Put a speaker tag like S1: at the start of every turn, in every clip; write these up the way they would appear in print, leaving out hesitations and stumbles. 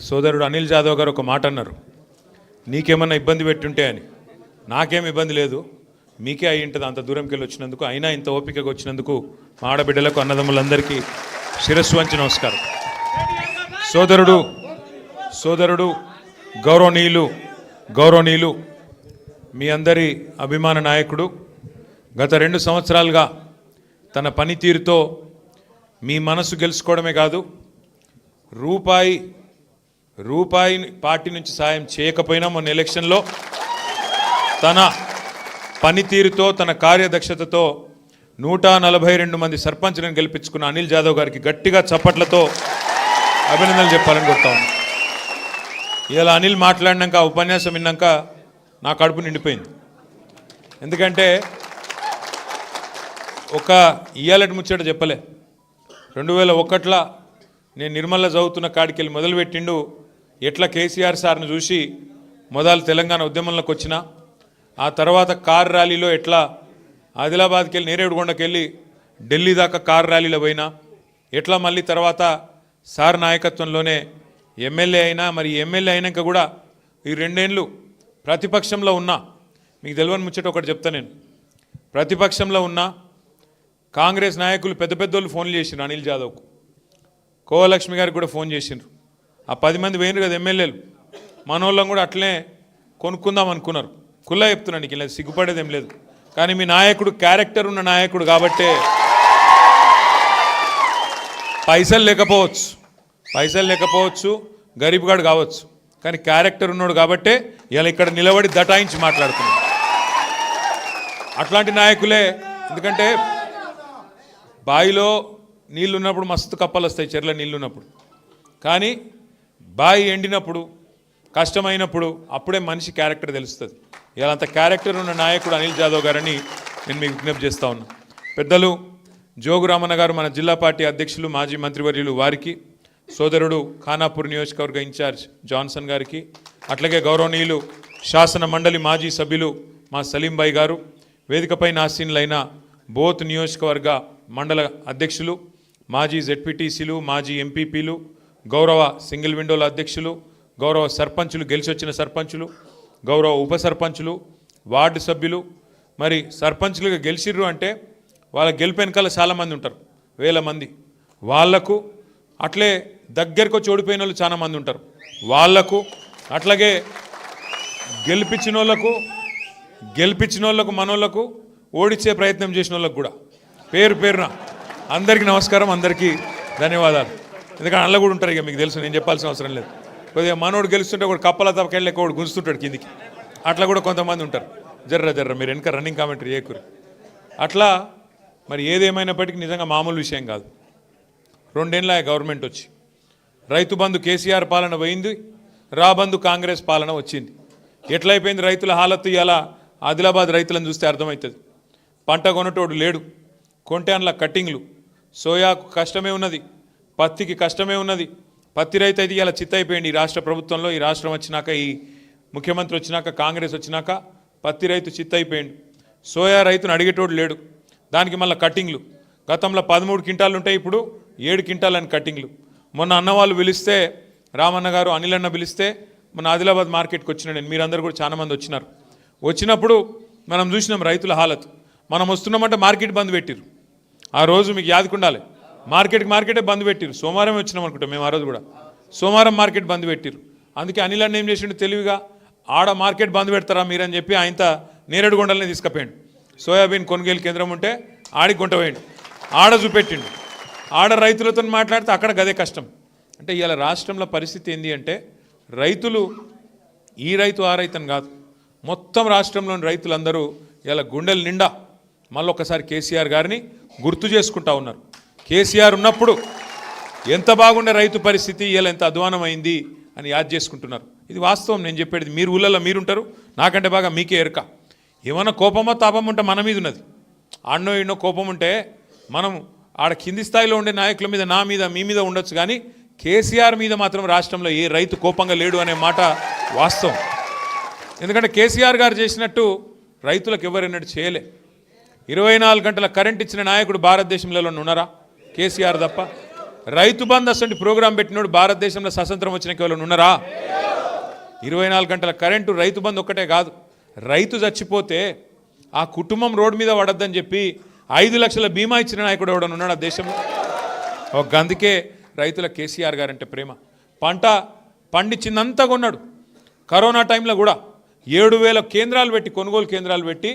S1: సోదరుడు అనిల్ జాదవ్ గారు ఒక మాట అన్నారు, నీకేమన్నా ఇబ్బంది పెట్టుంటే అని. నాకేం ఇబ్బంది లేదు, మీకే అయి ఉంటుంది అంత దూరంకి వెళ్ళి వచ్చినందుకు. అయినా ఇంత ఓపికగా వచ్చినందుకు మా ఆడబిడ్డలకు అన్నదమ్ములందరికీ శిరస్సు వంచి నమస్కారం. సోదరుడు గౌరవనీయులు మీ అందరి అభిమాన నాయకుడు గత 2 సంవత్సరాలుగా తన పనితీరుతో మీ మనసు గెలుచుకోవడమే కాదు, రూపాయి పార్టీ నుంచి సాయం చేయకపోయినా మొన్న ఎలక్షన్లో తన పనితీరుతో తన కార్యదక్షతతో 142 మంది సర్పంచ్లను గెలిపించుకున్న అనిల్ జాదవ్ గారికి గట్టిగా చప్పట్లతో అభినందనలు చెప్పాలని కోరుతా ఉన్నాను. ఇలా అనిల్ మాట్లాడినాక ఉపన్యాసం విన్నాక నా కడుపు నిండిపోయింది. ఎందుకంటే ఒక ఇయ్యాలటి ముచ్చట చెప్పలే. 2001లో నేను నిర్మల్లో చదువుతున్న కాడికి వెళ్ళి మొదలుపెట్టిండు. ఎట్లా కేసీఆర్ సార్ను చూసి మొదలు తెలంగాణ ఉద్యమంలోకి వచ్చిన, ఆ తర్వాత కార్ ర్యాలీలో ఎట్లా ఆదిలాబాద్కి వెళ్ళి నేరేడుగొండకి వెళ్ళి ఢిల్లీ దాకా కార్ ర్యాలీలో పోయినా, ఎట్లా మళ్ళీ తర్వాత సార్ నాయకత్వంలోనే ఎమ్మెల్యే అయినా, మరి ఎమ్మెల్యే అయినాక కూడా ఈ 2 ఏళ్ళు ప్రతిపక్షంలో ఉన్నా. మీకు తెలియని ముచ్చట ఒకటి చెప్తా, నేను ప్రతిపక్షంలో ఉన్నా కాంగ్రెస్ నాయకులు పెద్దోళ్ళు ఫోన్లు చేసిండ్రు అనిల్ జాదవ్కు, కోవలక్ష్మి గారికి కూడా ఫోన్ చేసిండ్రు. ఆ 10 మంది పోయినారు కదా ఎమ్మెల్యేలు, మనోళ్ళం కూడా అట్లనే కొనుక్కుందాం అనుకున్నారు. కుల్లా చెప్తున్నాను, నీకు ఇలా సిగ్గుపడేది ఏం లేదు. కానీ మీ నాయకుడు క్యారెక్టర్ ఉన్న నాయకుడు కాబట్టే, పైసలు లేకపోవచ్చు గరీబ్గాడు కావచ్చు, కానీ క్యారెక్టర్ ఉన్నాడు కాబట్టే ఇలా ఇక్కడ నిలబడి దటాయించి మాట్లాడుతున్నాడు. అట్లాంటి నాయకులే. ఎందుకంటే బావిలో నీళ్ళు ఉన్నప్పుడు మస్తు కప్పలు వస్తాయి, చెర్ల నీళ్ళు ఉన్నప్పుడు. కానీ బావి ఎండినప్పుడు, కష్టమైనప్పుడు అప్పుడే మనిషి క్యారెక్టర్ తెలుస్తుంది. ఇలా అంత క్యారెక్టర్ ఉన్న నాయకుడు అనిల్ జాదవ్ గారని నేను మీకు విజ్ఞప్తి చేస్తూ ఉన్నా. పెద్దలు జోగు రామన్న గారు మన జిల్లా పార్టీ అధ్యక్షులు, మాజీ మంత్రివర్యులు వారికి, సోదరుడు ఖానాపూర్ నియోజకవర్గ ఇన్ఛార్జ్ జాన్సన్ గారికి, అట్లాగే గౌరవనీయులు శాసన మండలి మాజీ సభ్యులు మా సలీంబాయి గారు, వేదికపై ఆసీనులైన బోత్ నియోజకవర్గ మండల అధ్యక్షులు, మాజీ జెడ్పీటీసీలు, మాజీ ఎంపీపీలు, గౌరవ సింగిల్ విండోల అధ్యక్షులు, గౌరవ సర్పంచులు, గెలిచొచ్చిన సర్పంచులు, గౌరవ ఉప సర్పంచులు, వార్డు సభ్యులు. మరి సర్పంచులుగా గెలిచిర్రు అంటే వాళ్ళ గెలుపు వెనకాల చాలామంది ఉంటారు, 1000 మంది. వాళ్లకు అట్లే దగ్గరకు వచ్చి ఓడిపోయిన వాళ్ళు చాలా మంది ఉంటారు, వాళ్లకు అట్లాగే గెలిపించిన వాళ్ళకు మనోళ్లకు ఓడించే ప్రయత్నం చేసిన వాళ్ళకు కూడా పేరున అందరికీ నమస్కారం, అందరికీ ధన్యవాదాలు. ఎందుకంటే అందులో కూడా ఉంటారు, ఇక మీకు తెలుసు, నేను చెప్పాల్సిన అవసరం లేదు. కొద్దిగా మనోడు గెలుస్తుంటే ఒకటి కప్పల తప్పకెళ్ళి ఒకటి గుంజుతుంటాడు కిందికి, అట్లా కూడా కొంతమంది ఉంటారు. జర్ర మీరు వెనక రన్నింగ్ కామెంటరీ చేయకూరి. అట్లా మరి ఏదేమైనప్పటికీ నిజంగా మామూలు విషయం కాదు. 2 ఏళ్ళ గవర్నమెంట్ వచ్చి రైతు బంధు కేసీఆర్ పాలన పోయింది, రాబంధు కాంగ్రెస్ పాలన వచ్చింది. ఎట్లయిపోయింది రైతుల హాలత్తు? ఇలా ఆదిలాబాద్ రైతులను చూస్తే అర్థమవుతుంది. పంట కొనటోడు లేడు, కొంటే అందులో కట్టింగ్లు. సోయాకు కష్టమే ఉన్నది, పత్తికి కష్టమే ఉన్నది. పత్తి రైతు అయితే ఇలా చిత్తైపోయింది. ఈ రాష్ట్ర ప్రభుత్వంలో, ఈ రాష్ట్రం వచ్చినాక, ఈ ముఖ్యమంత్రి వచ్చినాక, కాంగ్రెస్ వచ్చినాక పత్తి రైతు చిత్తైపోయింది. సోయా రైతును అడిగేటోడు లేడు, దానికి మళ్ళీ కట్టింగ్లు. గతంలో 13 క్వింటాలు ఉంటాయి, ఇప్పుడు 7 క్వింటాలు అని కట్టింగ్లు. మొన్న అన్నవాళ్ళు పిలిస్తే, రామన్న గారు అనిల్ అన్న పిలిస్తే మన ఆదిలాబాద్ మార్కెట్కి వచ్చిన నేను, మీరందరూ కూడా చాలామంది వచ్చినారు. వచ్చినప్పుడు మనం చూసినాం రైతుల హాలత్. మనం వస్తున్నామంటే మార్కెట్ బంద్ పెట్టిరు. ఆ రోజు మీకు యాదకుండాలి, మార్కెటే బంద్ పెట్టిరు. సోమవారం వచ్చినాం అనుకుంటాం మేము, ఆ రోజు కూడా సోమవారం మార్కెట్ బంద్ పెట్టిరు. అందుకే అనిల్ అన్న ఏం చేసిండు తెలివిగా, ఆడ మార్కెట్ బంద్ పెడతారా మీరని చెప్పి ఆయనత నేరేడుగొండలనే తీసుకుపోయాడు. సోయాబీన్ కొనుగోలు కేంద్రం ఉంటే ఆడికి గుంట పోయిండు, ఆడ చూపెట్టిండు. ఆడ రైతులతో మాట్లాడితే అక్కడ గదే కష్టం. అంటే ఇవాళ రాష్ట్రంలో పరిస్థితి ఏంది అంటే, రైతులు ఈ రైతు ఆ రైతు అని కాదు, మొత్తం రాష్ట్రంలోని రైతులందరూ ఇలా గుండెల నిండా మళ్ళీ ఒకసారి కేసీఆర్ గారిని గుర్తు చేసుకుంటా ఉన్నారు. కేసీఆర్ ఉన్నప్పుడు ఎంత బాగుండే రైతు పరిస్థితి, ఇలా ఎంత అధ్వానమైంది అని యాద్ చేసుకుంటున్నారు. ఇది వాస్తవం, నేను చెప్పేది. మీరు ఊళ్ళల్లో మీరుంటారు, నాకంటే బాగా మీకే ఎరక. ఏమన్నా కోపమో తాపం ఉంటే మన మీద ఉన్నది. ఆడనో ఎన్నో కోపం ఉంటే మనం ఆడ కింది స్థాయిలో ఉండే నాయకుల మీద, నా మీద, మీ మీద ఉండొచ్చు, కానీ కేసీఆర్ మీద మాత్రం రాష్ట్రంలో ఏ రైతు కోపంగా లేడు అనే మాట వాస్తవం. ఎందుకంటే కేసీఆర్ గారు చేసినట్టు రైతులకు ఎవరైనట్టు చేయలే. 24 గంటల కరెంట్ ఇచ్చిన నాయకుడు భారతదేశంలో ఉన్నారా? కేసీఆర్ తప్ప. రైతు బంధు అసలు ప్రోగ్రాం పెట్టినోడు భారతదేశంలో స్వతంత్రం వచ్చిన కేవలం ఉన్నారా? 24 గంటల కరెంటు రైతు బంధు ఒక్కటే కాదు, రైతు చచ్చిపోతే ఆ కుటుంబం రోడ్డు మీద పడద్దని చెప్పి 5 లక్షల బీమా ఇచ్చిన నాయకుడు ఎవడన్నా ఉన్నాడు ఆ దేశంలో? ఒక అందుకే రైతుల కేసీఆర్ గారంటే ప్రేమ. పంట పండించిందంతా కొన్నాడు. కరోనా టైంలో కూడా 7,000 కేంద్రాలు పెట్టి, కొనుగోలు కేంద్రాలు పెట్టి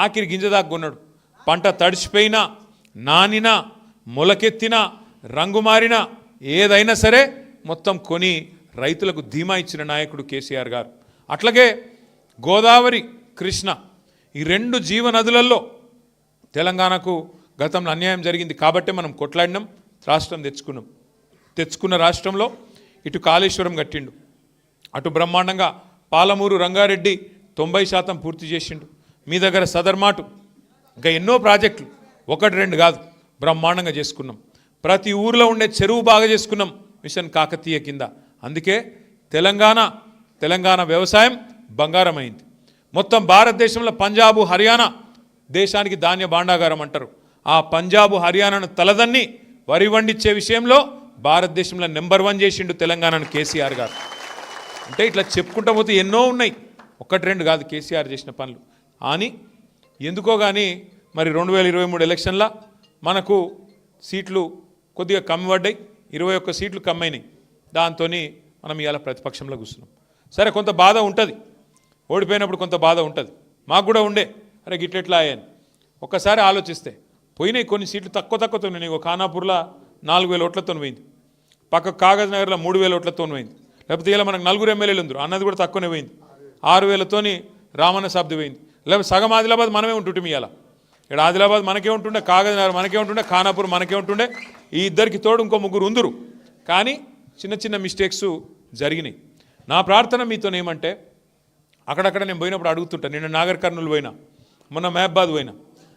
S1: ఆఖరి గింజ దాకా కొన్నాడు. పంట తడిసిపోయినా, నానినా, మొలకెత్తినా, రంగు మారినా ఏదైనా సరే మొత్తం కొని రైతులకు ధీమా ఇచ్చిన నాయకుడు కేసీఆర్ గారు. అట్లాగే గోదావరి, కృష్ణ ఈ 2 జీవనదులలో తెలంగాణకు గతంలో అన్యాయం జరిగింది కాబట్టే మనం కొట్లాడినాం, రాష్ట్రం తెచ్చుకున్న రాష్ట్రంలో ఇటు కాళేశ్వరం కట్టిండు, అటు బ్రహ్మాండంగా పాలమూరు రంగారెడ్డి 90% పూర్తి చేసిండు. మీ దగ్గర సదర్మాటు ఇంకా ఎన్నో ప్రాజెక్టులు 1-2 కాదు బ్రహ్మాండంగా చేసుకున్నాం. ప్రతి ఊర్లో ఉండే చెరువు బాగా చేసుకున్నాం మిషన్ కాకతీయ కింద. అందుకే తెలంగాణ వ్యవసాయం బంగారం అయింది. మొత్తం భారతదేశంలో పంజాబు, హర్యానా దేశానికి ధాన్య భాండాగారం అంటారు. ఆ పంజాబు, హర్యానాను తలదన్ని వరి వండించే విషయంలో భారతదేశంలో నెంబర్ 1 చేసిండు తెలంగాణను కేసీఆర్ గారు. అంటే ఇట్లా చెప్పుకుంటా పోతే ఎన్నో ఉన్నాయి, 1-2 కాదు కేసీఆర్ చేసిన పనులు. అని ఎందుకో కానీ మరి 2023 ఎలక్షన్ల మనకు సీట్లు కొద్దిగా కమ్మి పడ్డాయి, 21 సీట్లు కమ్మైనాయి. దాంతో మనం ఇవాళ ప్రతిపక్షంలో కూర్చున్నాం. సరే, కొంత బాధ ఉంటుంది, ఓడిపోయినప్పుడు కొంత బాధ ఉంటుంది. మాకు కూడా ఉండే, అరే గిట్లెట్లా అయ్యాను. ఒక్కసారి ఆలోచిస్తే పోయినాయి కొన్ని సీట్లు తక్కువతో ఉన్నాయి. ఖానాపూర్లో 4,000 ఓట్లతో పోయింది, పక్క కాగజ్ నగర్లో 3,000 ఓట్లతో పోయింది. లేకపోతే ఇలా మనకు 4 ఎమ్మెల్యేలు ఉందరు, అన్నది కూడా తక్కువనే పోయింది. 6,000తోని రామన్న సబ్ది పోయింది. లేకపోతే సగం ఆదిలాబాద్ మనమే ఉంటుంటే ఇవాళ ఇక్కడ ఆదిలాబాద్ మనకే ఉంటుండే, కాగజ్ నగర్ మనకే ఉంటుండే, ఖానాపూర్ మనకే ఉంటుండే. ఈ ఇద్దరికి తోడు ఇంకో 3 ఉందరు. కానీ చిన్న మిస్టేక్స్ జరిగినాయి. నా ప్రార్థన మీతోనేమంటే, అక్కడక్కడ నేను పోయినప్పుడు అడుగుతుంటాను. నిన్న నాగర్ కర్నూలు పోయినా, మొన్న మహబాద్ పోయినా,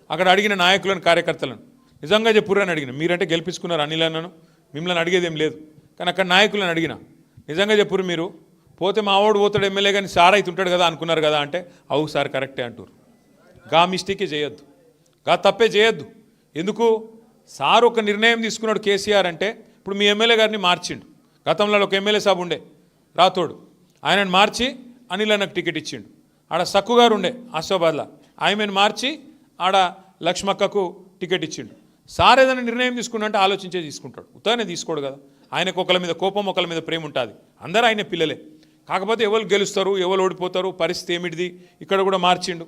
S1: అక్కడ అడిగిన నాయకులను, కార్యకర్తలను నిజంగా చెప్పురని అడిగిన. మీరంటే గెలిపించుకున్నారు అనిల్ అన్నను, మిమ్మల్ని అడిగేదేం లేదు. కానీ అక్కడ నాయకులను అడిగిన, నిజంగా చెప్పురు మీరు పోతే మా వాడు పోతాడు ఎమ్మెల్యే కానీ సార్ అయితే ఉంటాడు కదా అనుకున్నారు కదా అంటే, అవు సార్ కరెక్టే అంటారు. గా మిస్టేకే చేయొద్దు, గా తప్పే చేయొద్దు. ఎందుకు? సార్ ఒక నిర్ణయం తీసుకున్నాడు కేసీఆర్ అంటే, ఇప్పుడు మీ ఎమ్మెల్యే గారిని మార్చిండు. గతంలో ఒక ఎమ్మెల్యే సాబ్ ఉండే రాతోడు, ఆయనను మార్చి అనిల్ అన్నకు టికెట్ ఇచ్చిండు. ఆడ సక్కు గారు ఉండే ఆసిఫాబాద్లో, ఆయనను మార్చి ఆడ లక్ష్మక్కకు టికెట్ ఇచ్చిండు. సార్ ఏదైనా నిర్ణయం తీసుకున్నంటే ఆలోచించే తీసుకుంటాడు, ఉత్తగానే తీసుకోడు కదా. ఆయనకు ఒకళ్ళ మీద కోపం, ఒకళ్ళ మీద ప్రేమ ఉంటుంది. అందరూ ఆయన పిల్లలే. కాకపోతే ఎవరు గెలుస్తారు, ఎవరు ఓడిపోతారు, పరిస్థితి ఏమిటిది. ఇక్కడ కూడా మార్చిండు,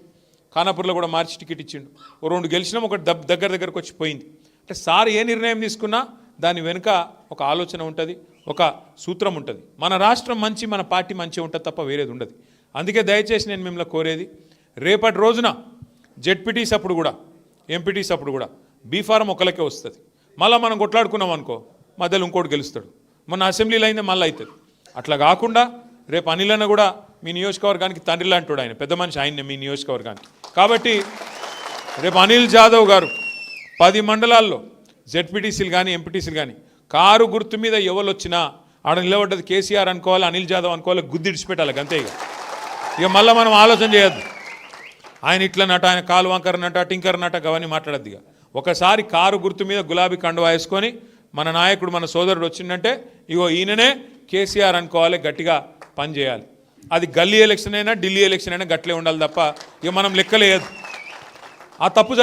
S1: ఖానాపూర్లో కూడా మార్చి టికెట్ ఇచ్చిండు. ఓ 2 గెలిచినాం, ఒకటి దగ్గరకు వచ్చి పోయింది. అంటే సార్ ఏ నిర్ణయం తీసుకున్నా దాని వెనుక ఒక ఆలోచన ఉంటుంది, ఒక సూత్రం ఉంటుంది. మన రాష్ట్రం మంచి, మన పార్టీ మంచి ఉంటుంది తప్ప వేరేది ఉండదు. అందుకే దయచేసి నేను మిమ్మల్ని కోరేది, రేపటి రోజున జెడ్పీటీస్ అప్పుడు కూడా, ఎంపీటీస్ అప్పుడు కూడా బీఫారం ఒకరికే వస్తుంది. మళ్ళీ మనం కొట్లాడుకున్నాం అనుకో, మధ్యలో ఇంకోటి గెలుస్తాడు. మొన్న అసెంబ్లీలో అయిందే మళ్ళీ అవుతుంది. అట్లా కాకుండా రేపు అనిల్ అన్న కూడా మీ నియోజకవర్గానికి తండ్రి లాంటి ఆయన, పెద్ద మనిషి ఆయన్నే మీ నియోజకవర్గానికి. కాబట్టి రేపు అనిల్ జాదవ్ గారు 10 మండలాల్లో జెడ్పీటీసీలు కానీ, ఎంపీటీసీలు కానీ కారు గుర్తు మీద ఎవరు వచ్చినా ఆడ నిలబడ్డది కేసీఆర్ అనుకోవాలి, అనిల్ జాదవ్ అనుకోవాలి, గుద్ది ఇడిచిపెట్టాలి అంతే. ఇక మళ్ళీ మనం ఆలోచన చేయొద్దు, ఆయన ఇట్లా నట, ఆయన కాలు వంకర నట, టింకర్ నట, అవన్నీ మాట్లాడద్దు. ఇక ఒకసారి కారు గుర్తు మీద గులాబీ కండువా వేసుకొని మన నాయకుడు, మన సోదరుడు వచ్చిందంటే ఇగో ఈయననే కేసీఆర్ అనుకోవాలి, గట్టిగా పనిచేయాలి. అది గల్లీ ఎలక్షన్ అయినా, ఢిల్లీ ఎలక్షన్ అయినా గట్లే ఉండాలి తప్ప ఇక మనం లెక్కలేదు. ఆ తప్పు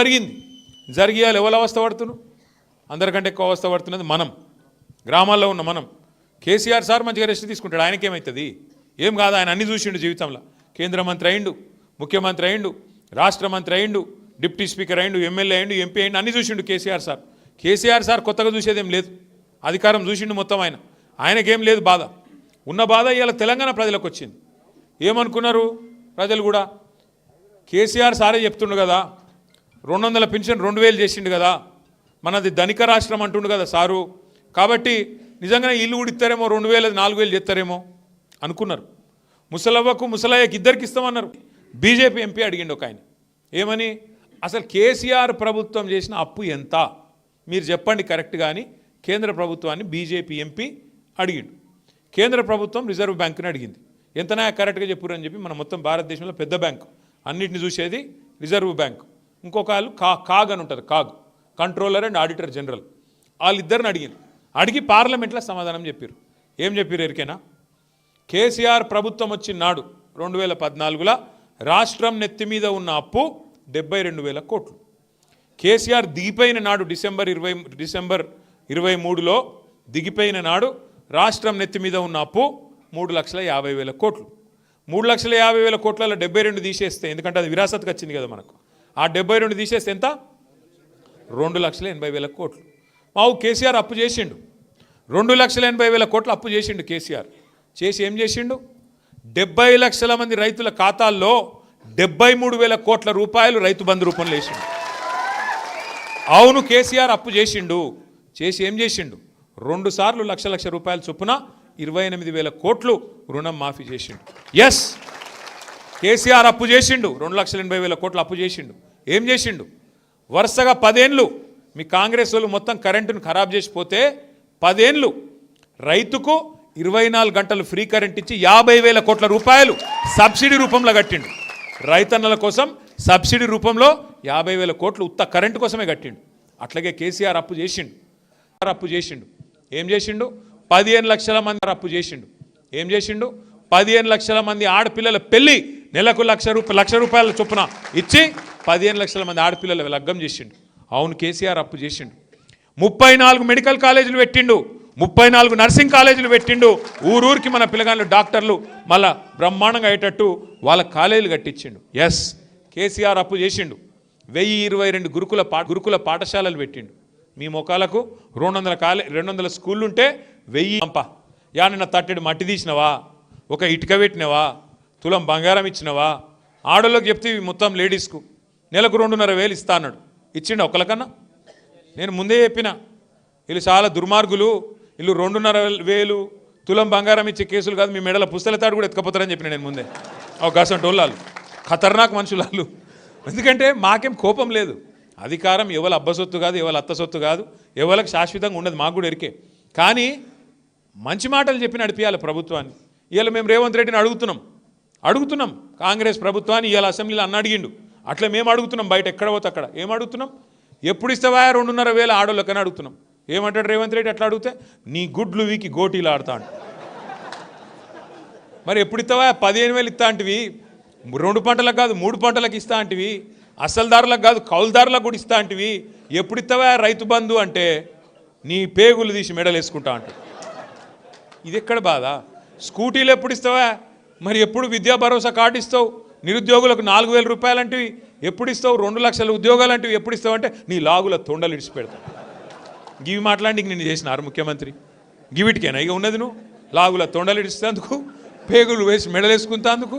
S1: జరిగియాలి. ఎవరు అవస్థ పడుతున్నాం? అందరికంటే ఎక్కువ అవస్థ పడుతున్నది మనం, గ్రామాల్లో ఉన్న మనం. కేసీఆర్ సార్ మంచిగా రెస్ట్ తీసుకుంటాడు, ఆయనకేమవుతుంది? ఏం కాదు, ఆయన అన్ని చూసిండు జీవితంలో. కేంద్ర మంత్రి అయిండు, ముఖ్యమంత్రి అయిండు, రాష్ట్ర మంత్రి అయిండు, డిప్యూటీ స్పీకర్ అయిండు, ఎమ్మెల్యే అయిండు, ఎంపీ అయిండు, అన్ని చూసిండు కేసీఆర్ సార్. కేసీఆర్ సార్ కొత్తగా చూసేదేం లేదు, అధికారం చూసిండు మొత్తం. ఆయనకేం లేదు బాధ. ఉన్న బాధ ఇవాళ తెలంగాణ ప్రజలకు వచ్చింది. ఏమనుకున్నారు ప్రజలు కూడా? కేసీఆర్ సారే చెప్తుండు కదా, 200 పెన్షన్ 2,000 చేసిండు కదా, మనది ధనిక రాష్ట్రం అంటుండు కదా సారు. కాబట్టి నిజంగానే ఇల్లు కూడా ఇస్తారేమో, 2,000 4,000 చేస్తారేమో అనుకున్నారు. ముసలవ్వకు ముసలయ్యకి ఇద్దరికి ఇస్తామన్నారు. బీజేపీ ఎంపీ అడిగిండు ఒక ఆయన, ఏమని? అసలు కేసీఆర్ ప్రభుత్వం చేసిన అప్పు ఎంత మీరు చెప్పండి కరెక్ట్. కానీ కేంద్ర ప్రభుత్వాన్ని బీజేపీ ఎంపీ అడిగిండు. కేంద్ర ప్రభుత్వం రిజర్వ్ బ్యాంకుని అడిగింది, ఎంతనా కరెక్ట్గా చెప్పురు అని చెప్పి. మన మొత్తం భారతదేశంలో పెద్ద బ్యాంకు, అన్నింటిని చూసేది రిజర్వ్ బ్యాంకు. ఇంకొక వాళ్ళు కాగ్ అని ఉంటుంది, CAG, controller and auditor general. వాళ్ళిద్దరిని అడిగింది, అడిగి పార్లమెంట్లో సమాధానం చెప్పారు. ఏం చెప్పారు ఎరికేనా? కేసీఆర్ ప్రభుత్వం వచ్చిన నాడు 2014లో రాష్ట్రం నెత్తి మీద ఉన్న అప్పు 72,000 కోట్లు. కేసీఆర్ దిగిపోయిన నాడు డిసెంబర్ 23లో దిగిపోయిన నాడు రాష్ట్రం నెత్తి మీద ఉన్న అప్పు 3,50,000 కోట్లు. 3,50,000 కోట్లలో 72 తీసేస్తే, ఎందుకంటే అది విరాసత్కి వచ్చింది కదా మనకు, ఆ 72 తీసేస్తే ఎంత? 2,80,000 కోట్లు. మావు కేసీఆర్ అప్పు చేసిండు. 2,80,000 కోట్లు అప్పు చేసిండు కేసీఆర్. చేసి ఏం చేసిండు? 70 లక్షల మంది రైతుల ఖాతాల్లో 73,000 కోట్ల రూపాయలు రైతు బంధు రూపంలో వేసిండు. అవును, కేసీఆర్ అప్పు చేసిండు. చేసి ఏం చేసిండు? 2 సార్లు లక్ష రూపాయల చొప్పున 28,000 కోట్లు రుణం మాఫీ చేసిండు. ఎస్, కేసీఆర్ అప్పు చేసిండు. 2,80,000 కోట్లు అప్పు చేసిండు. ఏం చేసిండు? వరుసగా 10 ఏళ్ళు మీ కాంగ్రెస్ వాళ్ళు మొత్తం కరెంటును ఖరాబ్ చేసిపోతే 10 ఏళ్ళు రైతుకు 24 గంటలు ఫ్రీ కరెంట్ ఇచ్చి 50,000 కోట్ల రూపాయలు సబ్సిడీ రూపంలో కట్టిండు. రైతన్నల కోసం సబ్సిడీ రూపంలో 50,000 కోట్లు ఉత్త కరెంటు కోసమే కట్టిండు. అట్లాగే కేసీఆర్ అప్పు చేసిండు. ఏం చేసిండు? 15 లక్షల మంది అప్పు చేసిండు. ఏం చేసిండు? 15 లక్షల మంది ఆడపిల్లల పెళ్లి నెలకు లక్ష రూపాయల చొప్పున ఇచ్చి 15 లక్షల మంది ఆడపిల్లల లగ్గం చేసిండు. అవును, కేసీఆర్ అప్పు చేసిండు. 34 మెడికల్ కాలేజీలు పెట్టిండు. 34 నర్సింగ్ కాలేజీలు పెట్టిండు. ఊరూరికి మన పిల్లగాళ్ళు డాక్టర్లు మళ్ళా బ్రహ్మాండంగా అయ్యేటట్టు వాళ్ళ కాలేజీలు కట్టించిండు. ఎస్, కేసీఆర్ అప్పు చేసిండు. 1022 గురుకుల పాఠశాలలు పెట్టిండు. మీ మొక్కలకు 200 స్కూళ్ళు ఉంటే 1000 పంప. యానన్న తట్టెడు మట్టి తీసినవా? ఒక ఇటుక పెట్టినవా? తులం బంగారం ఇచ్చినవా? ఆడోళ్ళకి చెప్తే మొత్తం లేడీస్కు నెలకు 2,500 ఇస్తా అన్నాడు. ఇచ్చిండు ఒకళ్ళకన్నా? నేను ముందే చెప్పిన, వీళ్ళు చాలా దుర్మార్గులు, వీళ్ళు 2,500 తులం బంగారం ఇచ్చే కేసులు కాదు, మీ మెడల పుస్తల తాడు కూడా ఎత్తుకపోతారని చెప్పిన నేను ముందే. అవకాశం టోళ్ళు ఖతర్నాక్ మనుషులు. ఎందుకంటే మాకేం కోపం లేదు. అధికారం ఎవరు అబ్బ సొత్తు కాదు, ఎవరు అత్త సొత్తు కాదు, ఎవరికి శాశ్వతంగా ఉండదు, మాకు కూడా ఎరికే. కానీ మంచి మాటలు చెప్పి నడిపించాలి ప్రభుత్వాన్ని. ఇవాళ మేము రేవంత్ రెడ్డిని అడుగుతున్నాం కాంగ్రెస్ ప్రభుత్వాన్ని. ఇవాళ అసెంబ్లీలో అన్న అడిగిండు, అట్లా మేము అడుగుతున్నాం. బయట ఎక్కడ పోతే అక్కడ ఏం అడుగుతున్నాం? ఎప్పుడు ఇస్తావా 2,500 ఆడోళ్ళకని అడుగుతున్నాం. ఏమంటాడు రేవంత్ రెడ్డి? అట్లా అడిగితే నీ గుడ్లు వీకి గోటీలు ఆడతాడు. మరి ఎప్పుడు ఇస్తావా? 15,000 ఇస్తా అంటివి, 2 పంటలకు కాదు 3 పంటలకు ఇస్తా అంటివి, అసలుదారులకు కాదు కౌలుదారులకు కూడా ఇస్తా అంటివి. ఎప్పుడు ఇస్తావా రైతు బంధు అంటే నీ పేగులు తీసి మెడలు వేసుకుంటా అంట. ఇది ఎక్కడ బాధ? స్కూటీలు ఎప్పుడు ఇస్తావా? మరి ఎప్పుడు విద్యా భరోసా కార్డు ఇస్తావు? నిరుద్యోగులకు 4,000 రూపాయలు అంటివి ఎప్పుడు ఇస్తావు? 2 లక్షల ఉద్యోగాలు అంటివి ఎప్పుడు ఇస్తావు? అంటే నీ లాగుల తొండలు ఇడిచిపెడతావు. గివి మాట్లాడి నిన్ను చేసినారు ముఖ్యమంత్రి. గివిటికేనా ఇక ఉన్నది? నువ్వు లాగుల తొండలు ఇడిచేందుకు, పేగులు వేసి మెడలేసుకుంటేందుకు,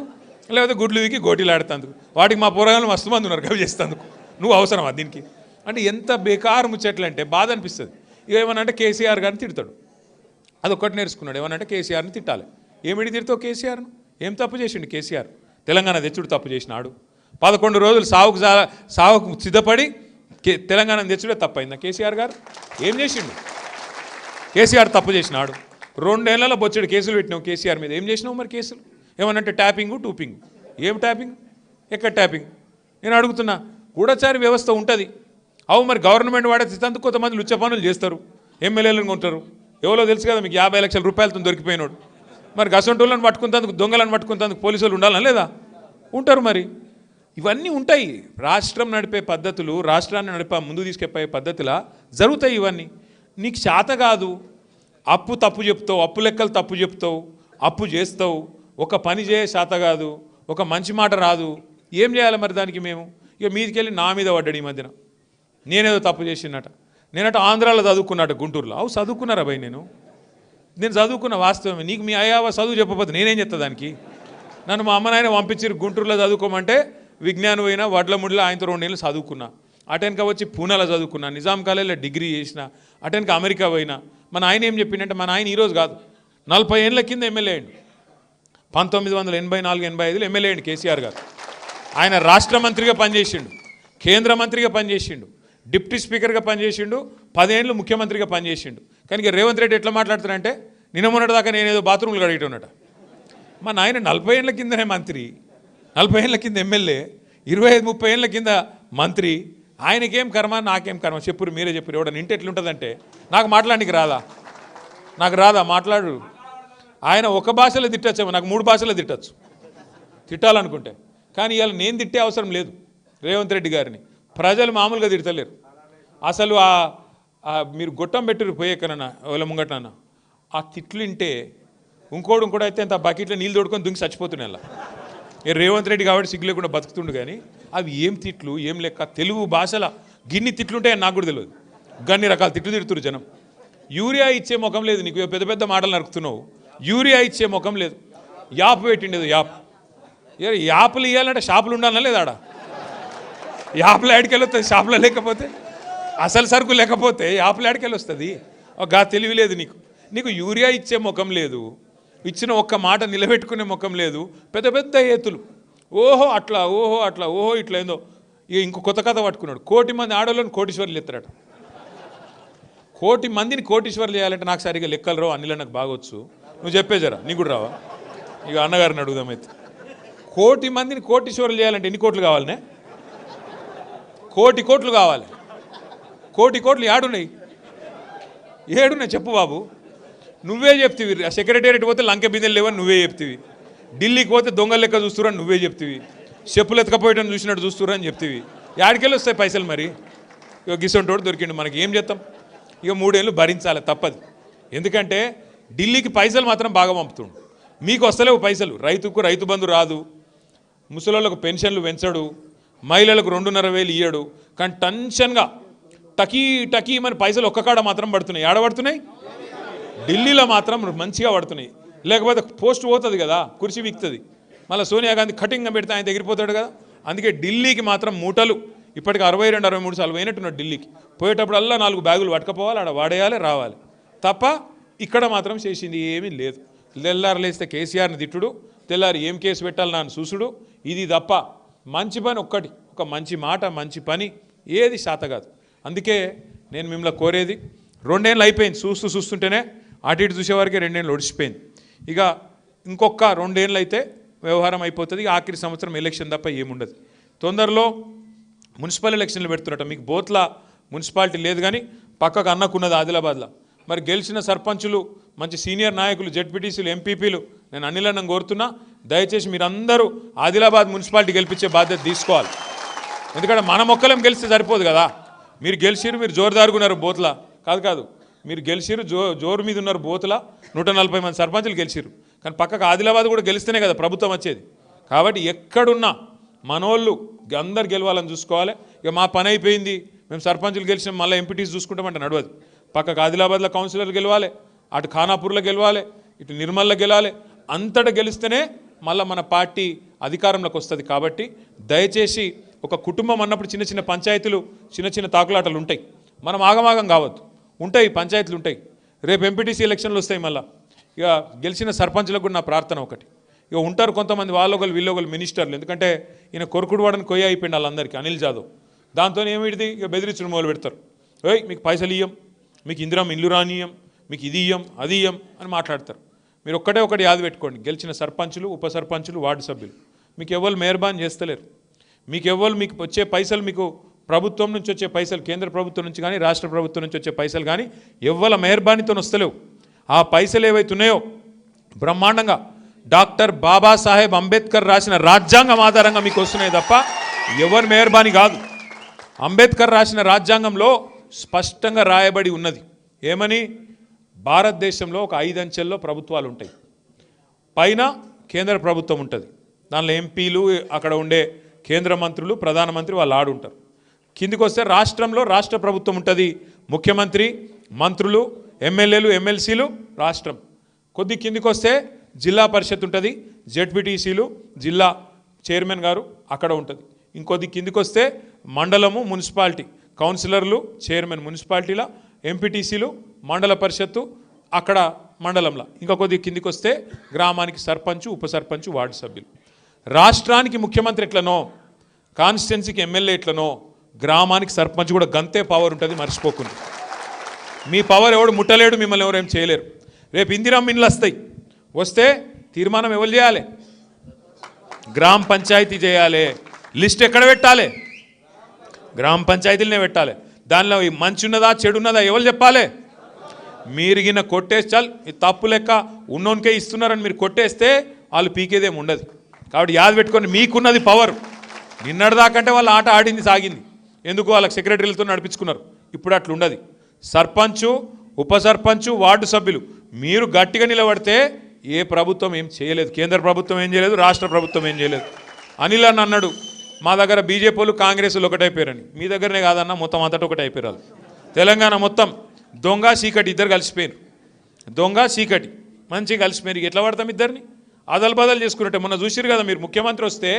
S1: లేకపోతే గుడ్లు వీకి గోటీలు ఆడుతందుకు. వాటికి మా పోరగాళ్ళు మస్తు మంది ఉన్నారు కవి చేస్తేందుకు. నువ్వు అవసరమా దీనికి? అంటే ఎంత బేకారు ముచ్చట్లు అంటే బాధ అనిపిస్తుంది. ఇక ఏమనంటే కేసీఆర్ గారిని తిడతాడు. అదొక్కటి నేర్చుకున్నాడు. ఏమనంటే కేసీఆర్ని తిట్టాలి. ఏమిటి తిడతావు కేసీఆర్ను? ఏం తప్పు చేసిండు కేసీఆర్? తెలంగాణ తెచ్చుడు తప్పు చేసినాడు. 11 రోజులు సావుకు సిద్ధపడి తెలంగాణ తెచ్చుడే తప్పైందా కేసీఆర్ గారు? ఏం చేసిండు? కేసీఆర్ తప్పు చేసినాడు. 2 ఏళ్లలో బొచ్చడు కేసులు పెట్టినావు కేసీఆర్ మీద. ఏం చేసినావు మరి కేసులు? ఏమనంటే ట్యాపింగు టూపింగ్. ఏం ట్యాపింగ్? ఎక్కడ ట్యాపింగ్? నేను అడుగుతున్నా. గూఢచారి వ్యవస్థ ఉంటుంది. అవు మరి గవర్నమెంట్ వాడేందుకు కొంతమంది లుచ్చ పనులు చేస్తారు, ఎమ్మెల్యేలను కొంటారు. ఎవరో తెలుసు కదా మీకు, 50 లక్షల రూపాయలతో దొరికిపోయినాడు. మరి గసంటోళ్ళని పట్టుకుంటేందుకు, దొంగలను పట్టుకుంటేందుకు పోలీసులు ఉండాలని లేదా? ఉంటారు. మరి ఇవన్నీ ఉంటాయి. రాష్ట్రం నడిపే పద్ధతులు, రాష్ట్రాన్ని ముందు తీసుకెళ్ళే పద్ధతిలా జరుగుతాయి ఇవన్నీ. నీకు చేత కాదు, అప్పు తప్పు చెప్తావు, అప్పు లెక్కలు తప్పు చెప్తావు, అప్పు చేస్తావు, ఒక పని చేయ చేత కాదు, ఒక మంచి మాట రాదు. ఏం చేయాలి మరి దానికి? మేము ఇక మీదికెళ్ళి నా మీద పడ్డాడు ఈ మధ్యన. నేనేదో తప్పు చేసినట్ట. నేనట ఆంధ్రాలో చదువుకున్నట్టు, గుంటూరులో. అవు చదువుకున్నారా భయ్? నేను చదువుకున్న వాస్తవమే. నీకు మీ అయ్యావ చదువు చెప్పకపోతే నేనేం చెప్తా దానికి? నన్ను మా అమ్మ నాయన పంపించారు గుంటూరులో చదువుకోమంటే, విజ్ఞానం పోయినా వడ్లముడిలో ఆయనతో 2 ఏళ్ళు చదువుకున్నా. అటెన్క వచ్చి పూణేలో చదువుకున్నా, నిజాం కాలేజీలో డిగ్రీ చేసిన, అటెన్క అమెరికా పోయినా. మన ఆయన ఏం చెప్పిండంటే, మన ఆయన ఈరోజు కాదు 40 ఏళ్ళ కింద ఎమ్మెల్యే అయ్యిండు. 1984-85లో ఎమ్మెల్యే అయ్యిండు కేసీఆర్ గారు. ఆయన రాష్ట్ర మంత్రిగా పనిచేసిండు, కేంద్ర మంత్రిగా పనిచేసిండు, డిప్యూటీ స్పీకర్గా పనిచేసిండు, 10 ఏళ్ళు ముఖ్యమంత్రిగా పనిచేసిండు. కానీ రేవంత్ రెడ్డి ఎట్లా మాట్లాడుతారంటే, నిన్న మొన్నటిదాకా నేనేదో బాత్రూమ్లు కడిగేటోనట. మా నాయన 40 ఏళ్ళ కిందనే మంత్రి, 40 ఏళ్ళ కింద ఎమ్మెల్యే, 25-30 ఏళ్ళ కింద మంత్రి. ఆయనకేం కర్మ, నాకేం కర్మ? చెప్పురు, మీరే చెప్పురు. ఎవడని ఇంటి ఎట్లుంటుందంటే నాకు మాట్లాడానికి రాదా? నాకు రాదా మాట్లాడు. ఆయన ఒక భాషలో తిట్టచ్చేమో, నాకు 3 భాషలో తిట్టచ్చు తిట్టాలనుకుంటే. కానీ ఇవాళ నేను తిట్టే అవసరం లేదు రేవంత్ రెడ్డి గారిని. ప్రజలు మామూలుగా తిడతలేరు. అసలు మీరు గొట్టం పెట్టిరు పోయేకనన్నా వాళ్ళ ముంగటనన్నా ఆ తిట్లు వింటే ఇంకోటి అయితే అంత బకెట్లో నీళ్ళు తోడుకొని దుంగి చచ్చిపోతున్నాయి. అలా రేవంత్ రెడ్డి కాబట్టి సిగ్గు లేకుండా బతుకుతుండు. కానీ అవి ఏం తిట్లు ఏం లెక్క. తెలుగు భాషలో గిన్ని తిట్లుంటాయని నాకు కూడా తెలియదు. గన్ని రకాల తిట్లు తిడుతురు జనం. యూరియా ఇచ్చే ముఖం లేదు నీకు, పెద్ద పెద్ద మాటలు నరుకుతున్నావు. యూరియా ఇచ్చే ముఖం లేదు. యాప్ పెట్టిండేది యాప్లు ఇవ్వాలంటే షాపులు ఉండాలన్నా లేదా? ఆడ యాప్లో ఆడికెళ్ళి వస్తుంది. షాపులో లేకపోతే అసలు సరుకు లేకపోతే యాప్లో ఆడికెళ్ళి వస్తుంది. గా తెలివి లేదు నీకు యూరియా ఇచ్చే ముఖం లేదు. ఇచ్చిన ఒక్క మాట నిలబెట్టుకునే ముఖం లేదు. పెద్ద పెద్ద ఏతులు ఓహో అట్లా ఓహో ఇట్లా ఏందో. ఇక ఇంకో కొత్త కథ పట్టుకున్నాడు. 1 కోటి మంది ఆడవాళ్ళని కోటీశ్వర్లు ఎత్తారట. 1 కోటి మందిని కోటీశ్వర్లు చేయాలంటే నాకు సరిగా లెక్కలు రావు. అన్నిలో నాకు బాగొచ్చు. నువ్వు చెప్పేజరా నీకు కూడా రావా? ఇక అన్నగారిని అడుగుదామైతే 1 కోటి మందిని కోటీశ్వర్లు చేయాలంటే ఎన్ని కోట్లు కావాలనే? 1 కోటి కోట్లు కావాలి. 1 కోటి కోట్లు ఏడున్నాయి చెప్పు బాబు. నువ్వే చెప్తివి. సెక్రటేరియట్ పోతే లంకె బిందెలు లేవని నువ్వే చెప్తివి. ఢిల్లీకి పోతే దొంగల లెక్క చూస్తురని నువ్వే చెప్తివి. చెప్పులు ఎత్తుకపోయటం చూసినట్టు చూస్తురని చెప్తివి. యాడికెళ్ళి వస్తాయి పైసలు మరి? ఇక గిసొంటోడు దొరికిండు. మనకి ఏం చేస్తాం? ఇక 3 ఏళ్ళు భరించాలి, తప్పదు. ఎందుకంటే ఢిల్లీకి పైసలు మాత్రం బాగా పంపుతుండు. మీకు వస్తలేవు పైసలు. రైతు బంధు రాదు, ముసలోళ్ళకు పెన్షన్లు పెంచడు, మహిళలకు 2,500 ఇయ్యడు. కానీ టెన్షన్గా టకీ మన పైసలు ఒక్కకాడ మాత్రం పడుతున్నాయి. ఆడ పడుతున్నాయి, ఢిల్లీలో మాత్రం మంచిగా పడుతున్నాయి. లేకపోతే పోస్ట్ పోతుంది కదా, కుర్చీ వీక్తుంది. మళ్ళీ సోనియా గాంధీ కటింగ్గా పెడితే ఆయన ఎగిరిపోతాడు కదా. అందుకే ఢిల్లీకి మాత్రం మూటలు ఇప్పటికి 62-63 సార్లు పోయినట్టున్నాడు. ఢిల్లీకి పోయేటప్పుడల్లా 4 బ్యాగులు పట్టుకపోవాలి, ఆడ వాడేయాలి, రావాలి తప్ప. ఇక్కడ మాత్రం చేసింది ఏమీ లేదు. తెల్లారు లేస్తే కేసీఆర్ని తిట్టుడు, తెల్లారి ఏం కేసు పెట్టాలి నాన్న చూసుడు, ఇది తప్ప మంచి పని ఒక మంచి మాట మంచి పని ఏది శాత కాదు. అందుకే నేను మిమ్మల్ని కోరేది, 2 ఏళ్ళు అయిపోయింది చూస్తుంటేనే. అటు ఇటు చూసేవారికి 2 ఏళ్ళు ఒడిచిపోయింది. ఇక ఇంకొక 2 ఏళ్ళు అయితే వ్యవహారం అయిపోతుంది. ఆఖరి సంవత్సరం ఎలక్షన్ తప్ప ఏముండదు. తొందరలో మున్సిపల్ ఎలక్షన్లు పెడుతున్నట్ట. మీకు బోత్ల మున్సిపాలిటీ లేదు కానీ పక్కకు అన్నకున్నది ఆదిలాబాద్లో. మరి గెలిచిన సర్పంచులు, మంచి సీనియర్ నాయకులు, జెడ్పీటీసీలు, ఎంపీపీలు, నేను అన్నిలన్నం కోరుతున్నా, దయచేసి మీరందరూ ఆదిలాబాద్ మున్సిపాలిటీ గెలిపించే బాధ్యత తీసుకోవాలి. ఎందుకంటే మన మొక్కలం గెలిస్తే సరిపోదు కదా. మీరు గెలిచిరు, మీరు జోరుదారుగున్నారు బోత్ల కాదు, మీరు గెలిచిరు, జోరు మీద ఉన్నారు బోత్ల. 140 మంది సర్పంచులు గెలిచిరు. కానీ పక్కకు ఆదిలాబాద్ కూడా గెలిస్తేనే కదా ప్రభుత్వం వచ్చేది. కాబట్టి ఎక్కడున్నా మనోళ్ళు అందరు గెలవాలని చూసుకోవాలి. ఇక మా పని అయిపోయింది, మేము సర్పంచులు గెలిచిన మళ్ళీ ఎంపీటీస్ చూసుకుంటామంటే నడవదు. పక్కకు ఆదిలాబాద్లో కౌన్సిలర్లు గెలవాలి, అటు ఖానాపూర్లో గెలవాలి, ఇటు నిర్మల్లో గెలవాలి. అంతటా గెలిస్తేనే మళ్ళీ మన పార్టీ అధికారంలోకి వస్తుంది. కాబట్టి దయచేసి ఒక కుటుంబం అన్నప్పుడు చిన్న చిన్న పంచాయతీలు, చిన్న తాకులాటలు ఉంటాయి. మనం ఆగమాగం కావద్దు. ఉంటాయి పంచాయతీలు ఉంటాయి. రేపు ఎంపీటీసీ ఎలక్షన్లు వస్తాయి. మళ్ళీ ఇక గెలిచిన సర్పంచులకు కూడా నా ప్రార్థన ఒకటి, ఇక ఉంటారు కొంతమంది వాళ్ళొకరు వీళ్ళొకరు మినిస్టర్లు. ఎందుకంటే ఈయన కొరుకుడు వాడని కొయ్య అయిపోయింది వాళ్ళందరికీ, అనిల్ జాదవ్. దాంతో ఏమిటిది, ఇక బెదిరించడం మొదలు పెడతారు. మీకు పైసలు ఇయ్యం, మీకు ఇందిరం ఇల్లు రానియం, మీకు ఇది ఇయ్యం అది ఇయ్యం అని మాట్లాడతారు. మీరు ఒకటి యాద పెట్టుకోండి, గెలిచిన సర్పంచులు, ఉప సర్పంచులు, వార్డు సభ్యులు మీకు ఎవరు మెహర్బాన్ చేస్తలేరు. మీకు వచ్చే పైసలు, మీకు ప్రభుత్వం నుంచి వచ్చే పైసలు, కేంద్ర ప్రభుత్వం నుంచి కానీ రాష్ట్ర ప్రభుత్వం నుంచి వచ్చే పైసలు కానీ ఎవ్వల మెహర్బానీతో వస్తలేవు. ఆ పైసలు ఏవైతున్నాయో బ్రహ్మాండంగా డాక్టర్ బాబాసాహెబ్ అంబేద్కర్ రాసిన రాజ్యాంగం ఆధారంగా మీకు వస్తున్నాయి తప్ప ఎవరి మెహర్బానీ కాదు. అంబేద్కర్ రాసిన రాజ్యాంగంలో స్పష్టంగా రాయబడి ఉన్నది ఏమని, భారతదేశంలో ఒక 5 అంచెల్లో ప్రభుత్వాలు ఉంటాయి. పైన కేంద్ర ప్రభుత్వం ఉంటుంది, దానిలో ఎంపీలు, అక్కడ ఉండే కేంద్ర మంత్రులు, ప్రధానమంత్రి వాళ్ళు ఆడుంటారు. కిందికి వస్తే రాష్ట్రంలో రాష్ట్ర ప్రభుత్వం ఉంటుంది, ముఖ్యమంత్రి, మంత్రులు, ఎమ్మెల్యేలు, ఎమ్మెల్సీలు, రాష్ట్రం. కొద్ది కిందికి వస్తే జిల్లా పరిషత్ ఉంటుంది, జెడ్పీటీసీలు, జిల్లా చైర్మన్ గారు అక్కడ ఉంటుంది. ఇంకొద్ది కిందికి వస్తే మండలము, మున్సిపాలిటీ, కౌన్సిలర్లు, చైర్మన్ మున్సిపాలిటీల, ఎంపీటీసీలు, మండల పరిషత్తు అక్కడ మండలంలో. ఇంకా కొద్ది కిందికి వస్తే గ్రామానికి సర్పంచు, ఉప సర్పంచు, వార్డు సభ్యులు. రాష్ట్రానికి ముఖ్యమంత్రి ఎట్లనో, కాన్స్టిట్యున్సీకి ఎమ్మెల్యే ఎట్లనో, గ్రామానికి సర్పంచ్ కూడా గంతే పవర్ ఉంటుంది, మర్చిపోకుండా. మీ పవర్ ఎవడు ముట్టలేడు, మిమ్మల్ని ఎవరేం చేయలేరు. రేపు ఇందిరమ్మ ఇండ్లు వస్తే తీర్మానం ఎవరు చేయాలి? గ్రామ పంచాయతీ చేయాలి. లిస్ట్ ఎక్కడ పెట్టాలి? గ్రామ పంచాయతీలనే పెట్టాలి. దానిలో మంచి ఉన్నదా చెడు ఉన్నదా ఎవరు చెప్పాలి? మీరిగిన కొట్టేసి చాలు ఇది తప్పు లెక్క ఉన్నోనికే ఇస్తున్నారని మీరు కొట్టేస్తే వాళ్ళు పీకేదేమి ఉండదు. కాబట్టి యాద పెట్టుకొని మీకున్నది పవర్. నిన్నటిదాకంటే వాళ్ళు ఆట ఆడింది సాగింది, ఎందుకు వాళ్ళకి సెక్రటరీలతో నడిపించుకున్నారు. ఇప్పుడు అట్లా ఉండదు. సర్పంచు, ఉప సర్పంచు, వార్డు సభ్యులు మీరు గట్టిగా నిలబడితే ఏ ప్రభుత్వం ఏం చేయలేదు. కేంద్ర ప్రభుత్వం ఏం చేయలేదు, రాష్ట్ర ప్రభుత్వం ఏం చేయలేదు. అనిల్ అని అన్నాడు మా దగ్గర బీజేపీ వాళ్ళు కాంగ్రెస్లు ఒకటైపోయారని. మీ దగ్గరనే కాదన్న మొత్తం అంతటా ఒకటి అయిపోయారు. తెలంగాణ మొత్తం దొంగ చీకటి ఇద్దరు కలిసిపోయారు. దొంగ చీకటి మంచిగా కలిసిపోయారు. ఎట్లా పడతాం ఇద్దరిని? అదలు బదలు చేసుకున్నట్టే. మొన్న చూసిరు కదా మీరు, ముఖ్యమంత్రి వస్తే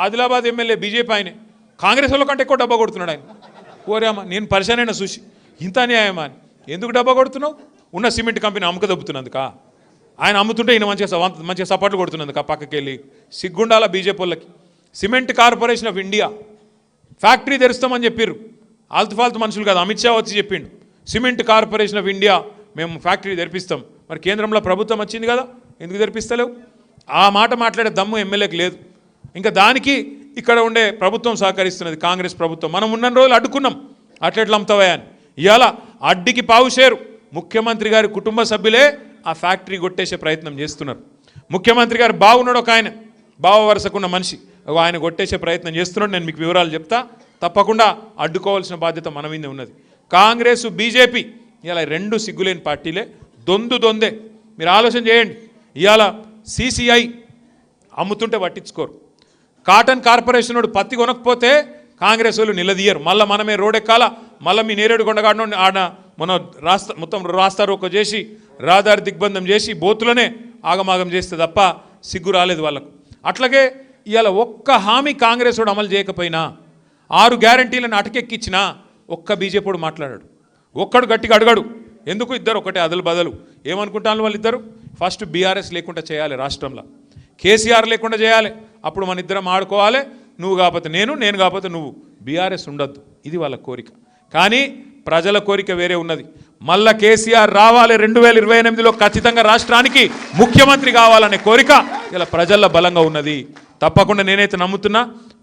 S1: ఆదిలాబాద్ ఎమ్మెల్యే బీజేపీ ఆయనే కాంగ్రెస్ వాళ్ళ కంటే ఎక్కువ డబ్బా కొడుతున్నాడు ఆయన. ఓరేమ్మా నేను పరిశాన్ అయినా చూసి, ఇంత అన్యాయమా అని. ఎందుకు డబ్బా కొడుతున్నావు? ఉన్న సిమెంట్ కంపెనీ అమ్మక దబ్బుతున్నందుక? ఆయన అమ్ముతుంటే ఈయన మంచిగా సపోర్ట్లు కొడుతున్నందుక? పక్కకి వెళ్ళి సిగ్గుండాల బీజేపీ వాళ్ళకి. Cement corporation of India factory తెరుస్తామని చెప్పారు. ఆల్తుఫాల్తు మనుషులు కాదు, అమిత్ షా వచ్చి చెప్పిండు సిమెంట్ కార్పొరేషన్ ఆఫ్ ఇండియా మేము ఫ్యాక్టరీ తెరిపిస్తాం. మరి కేంద్రంలో ప్రభుత్వం వచ్చింది కదా, ఎందుకు తెరిపిస్తలేవు? ఆ మాట మాట్లాడే దమ్ము ఎమ్మెల్యేకి లేదు. ఇంకా దానికి ఇక్కడ ఉండే ప్రభుత్వం సహకరిస్తున్నది, కాంగ్రెస్ ప్రభుత్వం. మనం ఉన్న రోజులు అడ్డుకున్నాం, అట్లెట్లు అమ్ముతావా అని. ఇవాళ అడ్డికి పావుషేరు ముఖ్యమంత్రి గారి కుటుంబ సభ్యులే ఆ ఫ్యాక్టరీ కొట్టేసే ప్రయత్నం చేస్తున్నారు. ముఖ్యమంత్రి గారు బాగున్నాడు, ఒక ఆయన బావ వరుసకున్న మనిషి, ఆయన కొట్టేసే ప్రయత్నం చేస్తున్నాడు. నేను మీకు వివరాలు చెప్తా. తప్పకుండా అడ్డుకోవాల్సిన బాధ్యత మన మీద ఉన్నది. కాంగ్రెస్, బీజేపీ ఇలా రెండు సిగ్గులేని పార్టీలే, దొందే. మీరు ఆలోచన చేయండి. ఇవాళ సిసిఐ అమ్ముతుంటే పట్టించుకోరు. కాటన్ కార్పొరేషన్ వాడు పత్తి కొనకపోతే కాంగ్రెస్ వాళ్ళు నిలదీయరు. మళ్ళీ మనమే రోడెక్కాల, మళ్ళీ మీ నేరేడు కొండగాడను ఆడ మన మొత్తం రాస్తారోకో చేసి రహదారి దిగ్బంధం చేసి బోతులనే ఆగమాగం చేస్తే తప్ప సిగ్గు రాలేదు వాళ్ళకు. అట్లాగే ఇవాళ ఒక్క హామీ కాంగ్రెస్ వాడు అమలు చేయకపోయినా, 6 గ్యారంటీలను అటకెక్కించినా ఒక్క బీజేపీ వాడు మాట్లాడాడు, ఒక్కడు గట్టిగా అడగాడు. ఎందుకు? ఇద్దరు ఒకటే అదలు బదలు. ఏమనుకుంటాను వాళ్ళిద్దరు? ఫస్ట్ బీఆర్ఎస్ లేకుండా చేయాలి రాష్ట్రంలో, కేసీఆర్ లేకుండా చేయాలి. అప్పుడు మన ఇద్దరం ఆడుకోవాలి, నువ్వు కాకపోతే నేను, నేను కాకపోతే నువ్వు. బీఆర్ఎస్ ఉండొద్దు, ఇది వాళ్ళ కోరిక. కానీ ప్రజల కోరిక వేరే ఉన్నది. మళ్ళా కేసీఆర్ రావాలి, 2028లో ఖచ్చితంగా రాష్ట్రానికి ముఖ్యమంత్రి కావాలనే కోరిక ఇలా ప్రజల్లో బలంగా ఉన్నది. తప్పకుండా నేనైతే నమ్ముతున్నా,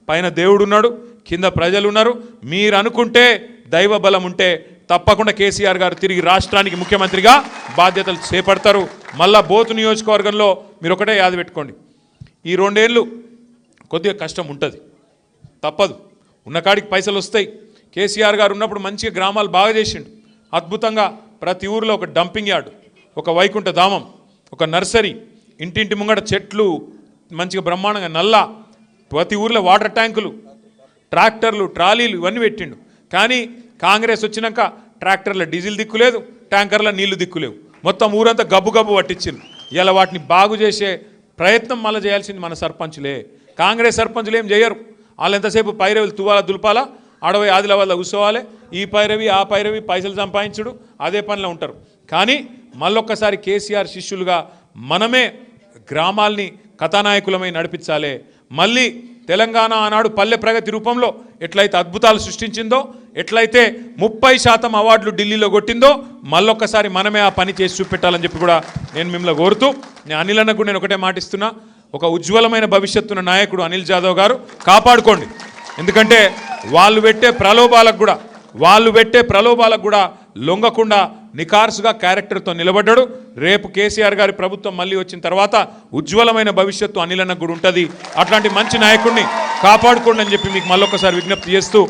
S1: పైన దేవుడు ఉన్నాడు, కింద ప్రజలు ఉన్నారు. మీరు అనుకుంటే, దైవ బలం ఉంటే తప్పకుండా కేసీఆర్ గారు తిరిగి రాష్ట్రానికి ముఖ్యమంత్రిగా బాధ్యతలు చేపడతారు. మళ్ళా బోతు నియోజకవర్గంలో మీరు ఒకటే యాద పెట్టుకోండి, ఈ 2 ఏళ్ళు కొద్దిగా కష్టం ఉంటుంది, తప్పదు. ఉన్నకాడికి పైసలు వస్తాయి. కేసీఆర్ గారు ఉన్నప్పుడు మంచిగా గ్రామాలు బాగా చేసిండు, అద్భుతంగా. ప్రతి ఊరిలో ఒక డంపింగ్ యార్డ్, ఒక వైకుంఠ ధామం, ఒక నర్సరీ, ఇంటింటి ముంగట చెట్లు మంచిగా బ్రహ్మాండంగా, నల్లా, ప్రతి ఊరిలో వాటర్ ట్యాంకులు, ట్రాక్టర్లు, ట్రాలీలు ఇవన్నీ పెట్టిండు. కానీ కాంగ్రెస్ వచ్చినాక ట్రాక్టర్ల డీజిల్ దిక్కులేదు, ట్యాంకర్ల నీళ్లు దిక్కులేవు, మొత్తం ఊరంతా గబ్బు పట్టించింది. ఇలా వాటిని బాగు చేసే ప్రయత్నం మళ్ళీ చేయాల్సింది మన సర్పంచులే. కాంగ్రెస్ సర్పంచులు ఏం చేయరు. వాళ్ళు ఎంతసేపు పైరవిలు తువాల దులపాలా, అడవి ఆదిలాబాద్లో కూర్చోవాలి, ఈ పైరవి ఆ పైరవి పైసలు సంపాదించుడు, అదే పనిలో ఉంటారు. కానీ మళ్ళొక్కసారి కేసీఆర్ శిష్యులుగా మనమే గ్రామాల్ని కథానాయకులమై నడిపించాలి. మళ్ళీ తెలంగాణ ఆనాడు పల్లె ప్రగతి రూపంలో ఎట్లయితే అద్భుతాలు సృష్టించిందో, ఎట్లయితే 30% అవార్డులు ఢిల్లీలో కొట్టిందో, మళ్ళొక్కసారి మనమే ఆ పని చేసి చూపెట్టాలని చెప్పి కూడా నేను మిమ్మల్ని కోరుతూ, నేను అనిల్ అన్నకు నేను ఒకటే మాటిస్తున్నా, ఒక ఉజ్వలమైన భవిష్యత్తున్న నాయకుడు అనిల్ జాదవ్ గారు, కాపాడుకోండి. ఎందుకంటే వాళ్ళు పెట్టే ప్రలోభాలకు కూడా లొంగకుండా నికార్సుగా క్యారెక్టర్తో నిలబడ్డాడు. రేపు కేసీఆర్ గారి ప్రభుత్వం మళ్ళీ వచ్చిన తర్వాత ఉజ్వలమైన భవిష్యత్తు అనిల్ అన్నకు కూడా ఉంటుంది. అట్లాంటి మంచి నాయకుడిని కాపాడుకోండి అని చెప్పి మీకు మళ్ళొకసారి విజ్ఞప్తి చేస్తూ